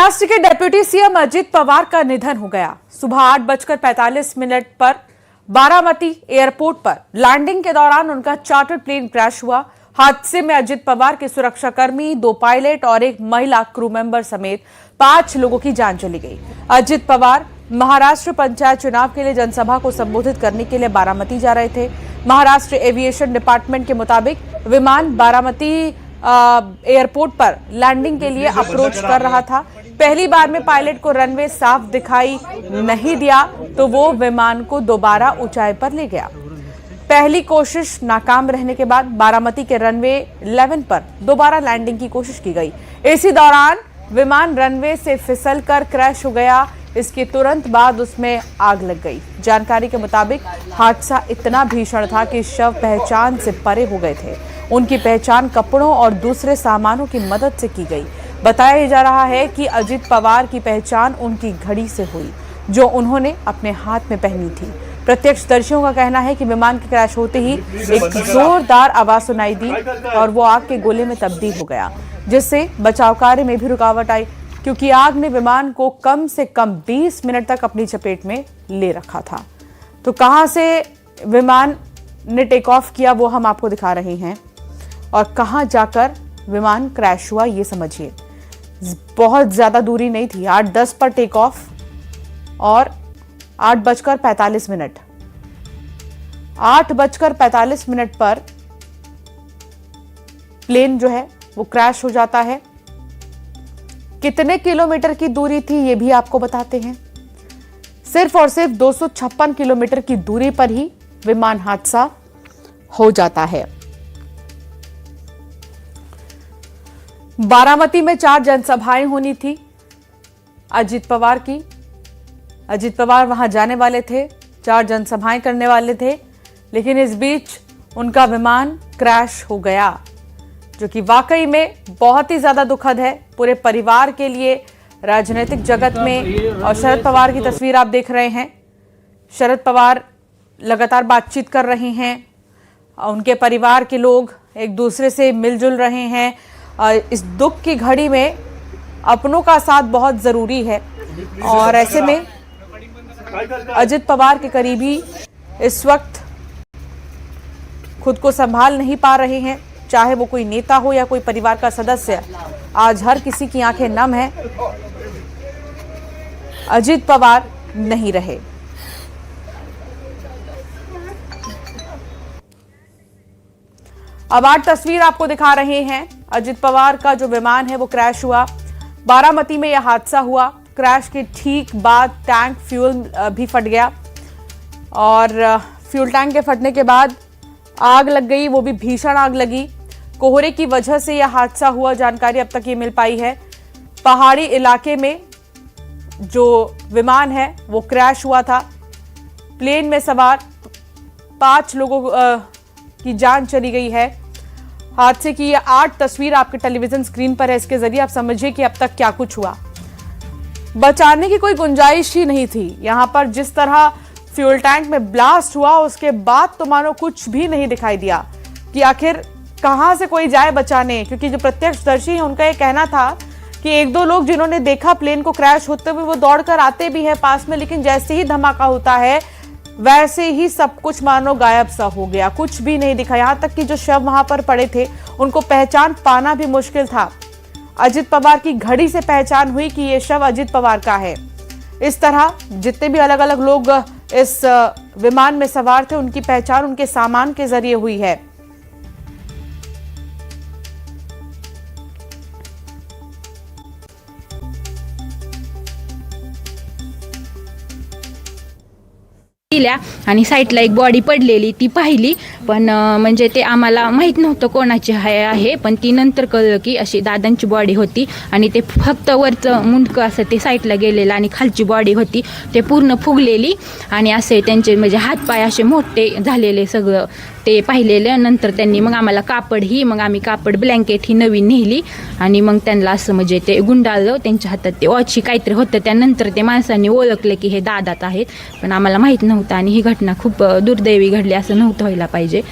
महाराष्ट्र के deputy CM Ajit Pawar का निधन हो गया। सुबह 8:45 पर बारामती एयरपोर्ट पर लैंडिंग के दौरान उनका चार्टर प्लेन क्रैश हुआ। हादसे में अजित पवार के सुरक्षाकर्मी, 2 पायलट और एक महिला क्रू मेंबर समेत 5 लोगों की जान चली गई। अजित पवार महाराष्ट्र पंचायत चुनाव के लिए जनसभा को संबोधित करने के लिए बारामती जा रहे थे। महाराष्ट्र एविएशन डिपार्टमेंट के मुताबिक विमान बारामती एयरपोर्ट पर लैंडिंग के लिए अप्रोच कर रहा था। पहली बार में पायलट को रनवे साफ दिखाई नहीं दिया तो वो विमान को दोबारा ऊंचाई पर ले गया। पहली कोशिश नाकाम रहने के बाद बारामती के रनवे 11 पर दोबारा लैंडिंग की कोशिश की गई। इसी दौरान विमान रनवे से फिसलकर क्रैश हो गया। इसके तुरंत बाद उसमें आग लग गई। जानकारी के मुताबिक हादसा इतना भीषण था कि शव पहचान से परे हो गए थे। उनकी पहचान कपड़ों और दूसरे सामानों की मदद से की गई। बताया जा रहा है कि अजित पवार की पहचान उनकी घड़ी से हुई जो उन्होंने अपने हाथ में पहनी थी। प्रत्यक्षदर्शियों का कहना है कि विमान के क्रैश होते ही एक जोरदार आवाज सुनाई दी और वो आग के गोले में तब्दील हो गया, जिससे बचाव कार्य में भी रुकावट आई क्योंकि आग ने विमान को कम से कम 20 मिनट तक अपनी चपेट में ले रखा था। तो कहां से विमान ने टेक ऑफ किया वो हम आपको दिखा रहे हैं और कहां जाकर विमान क्रैश हुआ ये समझिए। बहुत ज्यादा दूरी नहीं थी, 8:10 पर टेक ऑफ और 8:45 8:45 पर प्लेन जो है वो क्रैश हो जाता है। कितने किलोमीटर की दूरी थी ये भी आपको बताते हैं। सिर्फ और सिर्फ 256 किलोमीटर की दूरी पर ही विमान हादसा हो जाता है। बारामती में 4 जनसभाएं होनी थी अजित पवार की। अजित पवार वहां जाने वाले थे, 4 जनसभाएं करने वाले थे, लेकिन इस बीच उनका विमान क्रैश हो गया, जो कि वाकई में बहुत ही ज्यादा दुखद है पूरे परिवार के लिए, राजनीतिक जगत में। और शरद पवार की तस्वीर आप देख रहे हैं। शरद पवार लगातार बातचीत कर रहे हैं, उनके परिवार के लोग एक दूसरे से मिलजुल रहे हैं। इस दुख की घड़ी में अपनों का साथ बहुत जरूरी है और ऐसे में अजित पवार के करीबी इस वक्त खुद को संभाल नहीं पा रहे हैं, चाहे वो कोई नेता हो या कोई परिवार का सदस्य। आज हर किसी की आंखें नम हैं। अजित पवार नहीं रहे। अब 8 तस्वीर आपको दिखा रहे हैं। अजित पवार का जो विमान है वो क्रैश हुआ। बारामती में यह हादसा हुआ। क्रैश के ठीक बाद टैंक फ्यूल भी फट गया और फ्यूल टैंक के फटने के बाद आग लग गई, वो भी भीषण आग लगी। कोहरे की वजह से यह हादसा हुआ, जानकारी अब तक ये मिल पाई है। पहाड़ी इलाके में जो विमान है वो क्रैश हुआ था। प्लेन में सवार 5 लोगों की जान चली गई है। हादसे की ये 8 तस्वीर आपके टेलीविजन स्क्रीन पर है। इसके जरिए आप समझिए कि अब तक क्या कुछ हुआ। बचाने की कोई गुंजाइश ही नहीं थी। यहां पर जिस तरह फ्यूल टैंक में ब्लास्ट हुआ उसके बाद तो मानो कुछ भी नहीं दिखाई दिया कि आखिर कहां से कोई जाए बचाने, क्योंकि जो प्रत्यक्षदर्शी है उनका ये कहना था कि 1-2 लोग जिन्होंने देखा प्लेन को क्रैश होते हुए वो दौड़कर आते भी है पास में, लेकिन जैसे ही धमाका होता है वैसे ही सब कुछ मानो गायब सा हो गया, कुछ भी नहीं दिखा। यहां तक कि जो शव वहां पर पड़े थे उनको पहचान पाना भी मुश्किल था। अजित पवार की घड़ी से पहचान हुई कि ये शव अजित पवार का है। इस तरह जितने भी अलग अलग लोग इस विमान में सवार थे उनकी पहचान उनके सामान के जरिए हुई है। आणि साईडला एक बॉडी पडलेली ती पाहिली, पण म्हणजे ते आम्हाला माहित नव्हतं कोणाची आहे, पण ती नंतर कळलं की अशी दादांची बॉडी होती आणि ते फक्त वरचं मुंडकं असं ते साईडला गेलेलं आणि खालची बॉडी होती ते पूर्ण फुगलेली आणि असे त्यांचे म्हणजे हातपाय असे मोठे झालेले सगळं ते पाहिलेलं. नंतर त्यांनी मग आम्हाला मग आम्ही कापड ब्लँकेट ही नवीन नेली आणि मग त्यांना असं म्हणजे ते गुंडाळलं. त्यांच्या हातात ते वॉची काहीतरी होतं. त्यानंतर ते माणसांनी ओळखले की हे दादाच आहेत, पण आम्हाला माहीत नव्हतं आणि ही घटना खूप दुर्दैवी घडली, असं नव्हतं व्हायला पाहिजे.